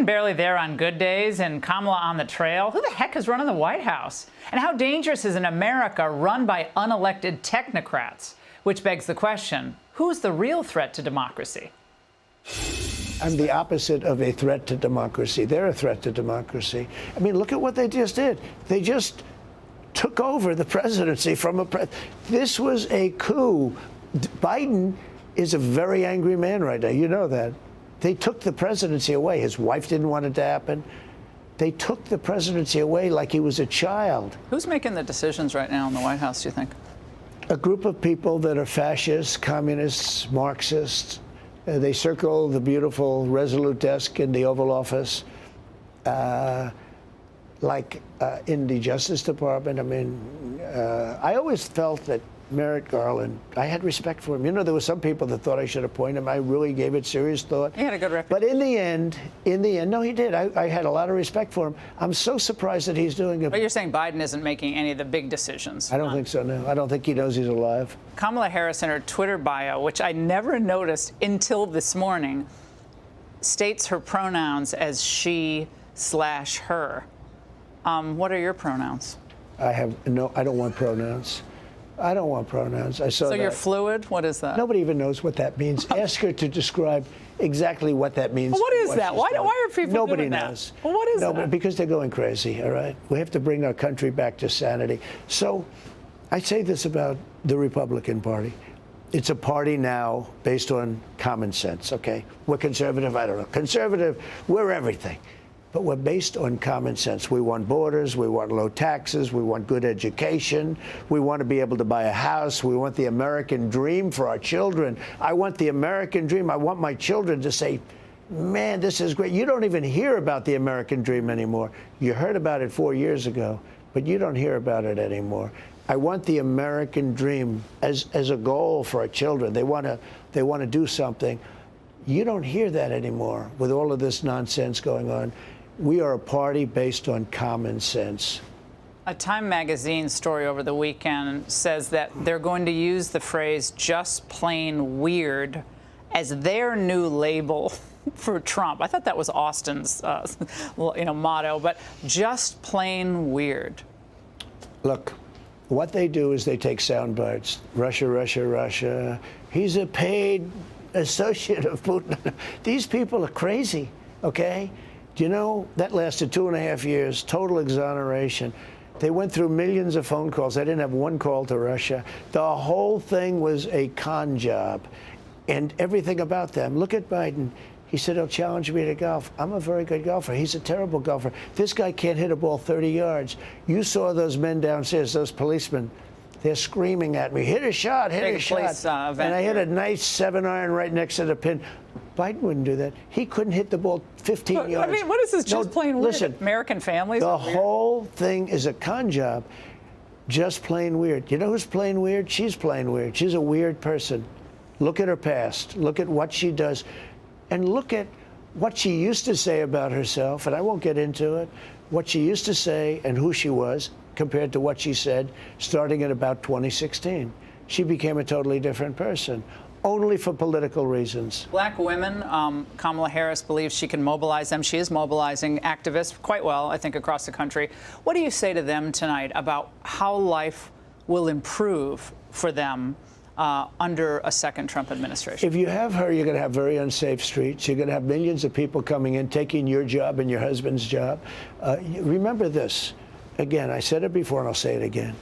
barely there on good days and Kamala on the trail. Who the heck is running the White House? And how dangerous is an America run by unelected technocrats? Which begs the question, who's the real threat to democracy? I'm the opposite of a threat to democracy. They're a threat to democracy. I mean, look at what they just did. They just took over the presidency from this was a coup. Biden is a very angry man right now. You know that. They took the presidency away. His wife didn't want it to happen. They took the presidency away like he was a child. Who's making the decisions right now in the White House, do you think? A group of people that are fascists, communists, Marxists. They circle the beautiful Resolute desk in the Oval Office, like in the Justice Department. I mean, I always felt that Merrick Garland, I had respect for him. You know, there were some people that thought I should appoint him. I really gave it serious thought. He had a good record. But in the end, no, he did. I had a lot of respect for him. I'm so surprised that he's doing it. But you're saying Biden isn't making any of the big decisions? I don't think so, no. I don't think he knows he's alive. Kamala Harris in her Twitter bio, which I never noticed until this morning, states her pronouns as she/her. What are your pronouns? I don't want pronouns. I don't want pronouns. I saw that. So you're fluid? What is that? Nobody even knows what that means. Ask her to describe exactly what that means. Well, what is that? Why are people doing that? Nobody knows. Well, what is that? Because they're going crazy, all right? We have to bring our country back to sanity. So I say this about the Republican Party. It's a party now based on common sense, okay? We're conservative, I don't know. Conservative, we're everything. But we're based on common sense. We want borders, we want low taxes, we want good education, we want to be able to buy a house, we want the American dream for our children. I want the American dream. I want my children to say, man, this is great. You don't even hear about the American dream anymore. You heard about it 4 years ago, but you don't hear about it anymore. I want the American dream as a goal for our children. They want to do something. You don't hear that anymore with all of this nonsense going on. We are a party based on common sense. A Time magazine story over the weekend says that they're going to use the phrase just plain weird as their new label for Trump. I thought that was Austin's motto, but just plain weird. Look, what they do is they take sound bites. Russia, Russia, Russia. He's a paid associate of Putin. These people are crazy, okay? Do you know, that lasted 2.5 years, total exoneration. They went through millions of phone calls. They didn't have one call to Russia. The whole thing was a con job. And everything about them. Look at Biden. He said, he'll challenge me to golf. I'm a very good golfer. He's a terrible golfer. This guy can't hit a ball 30 yards. You saw those men downstairs, those policemen. They're screaming at me, hit a shot, hit a shot. And I hit a nice 7-iron right next to the pin. Biden wouldn't do that. He couldn't hit the ball 15 yards. I mean, what is this just plain weird? Listen, American families? The whole thing is a con job. Just plain weird. You know who's plain weird? She's plain weird. She's a weird person. Look at her past. Look at what she does. And look at what she used to say about herself, and I won't get into it, what she used to say and who she was compared to what she said starting at about 2016. She became a totally different person, only for political reasons. Black women, Kamala Harris believes she can mobilize them. She is mobilizing activists quite well, I think, across the country. What do you say to them tonight about how life will improve for them under a second Trump administration? If you have her, you're going to have very unsafe streets. You're going to have millions of people coming in, taking your job and your husband's job. Remember this. Again, I said it before and I'll say it again.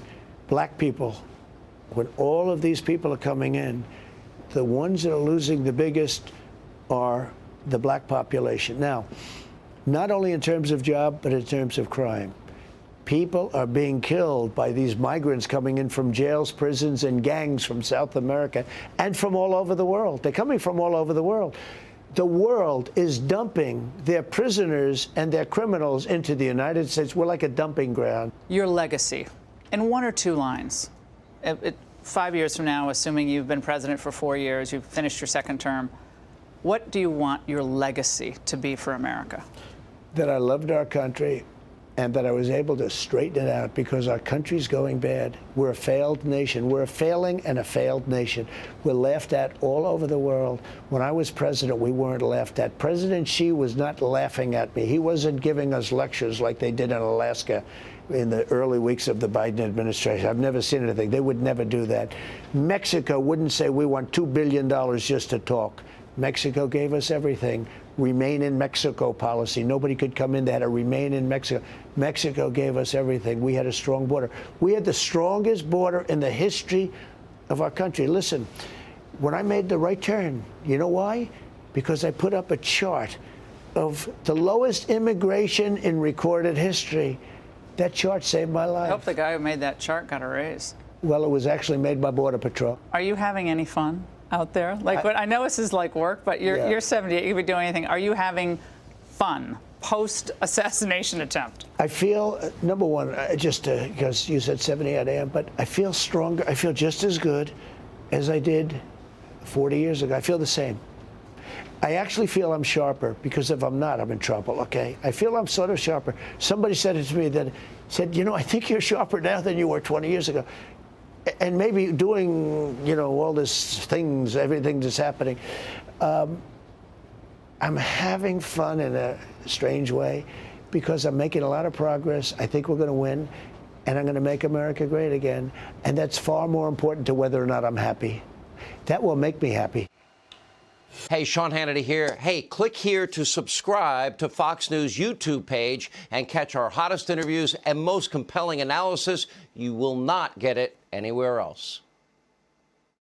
Black people, when all of these people are coming in, the ones that are losing the biggest are the black population. Now, not only in terms of job, but in terms of crime. People are being killed by these migrants coming in from jails, prisons, and gangs from South America and from all over the world. They're coming from all over the world. The world is dumping their prisoners and their criminals into the United States. We're like a dumping ground. Your legacy, in 1 or 2 lines. 5 years from now, assuming you've been president for 4 years, you've finished your second term, what do you want your legacy to be for America? That I loved our country. and that I was able to straighten it out because our country's going bad. We're a failed nation. We're a failing and a failed nation. We're laughed at all over the world. When I was president, we weren't laughed at. President Xi was not laughing at me. He wasn't giving us lectures like they did in Alaska in the early weeks of the Biden administration. I've never seen anything. They would never do that. Mexico wouldn't say we want $2 billion just to talk. Mexico gave us everything. Remain in Mexico policy. Nobody could come in. They had to remain in Mexico. Mexico gave us everything. We had a strong border. We had the strongest border in the history of our country. Listen, when I made the right turn, you know why? Because I put up a chart of the lowest immigration in recorded history. That chart saved my life. I hope the guy who made that chart got a raise. Well, it was actually made by Border Patrol. Are you having any fun out there? Like, I know this is like work, but you're 78. You could be doing anything. Are you having fun post-assassination attempt? I feel, number one, just because you said 78, I am, but I feel stronger. I feel just as good as I did 40 years ago. I feel the same. I actually feel I'm sharper, because if I'm not, I'm in trouble, okay? I feel I'm sort of sharper. Somebody said it to me that said, you know, I think you're sharper now than you were 20 years ago. And maybe doing, you know, all this things, everything that's happening. I'm having fun in a strange way because I'm making a lot of progress. I think we're going to win, and I'm going to make America great again. And that's far more important to whether or not I'm happy. That will make me happy. Hey, Sean Hannity here. Hey, click here to subscribe to Fox News YouTube page and catch our hottest interviews and most compelling analysis. You will not get it anywhere else.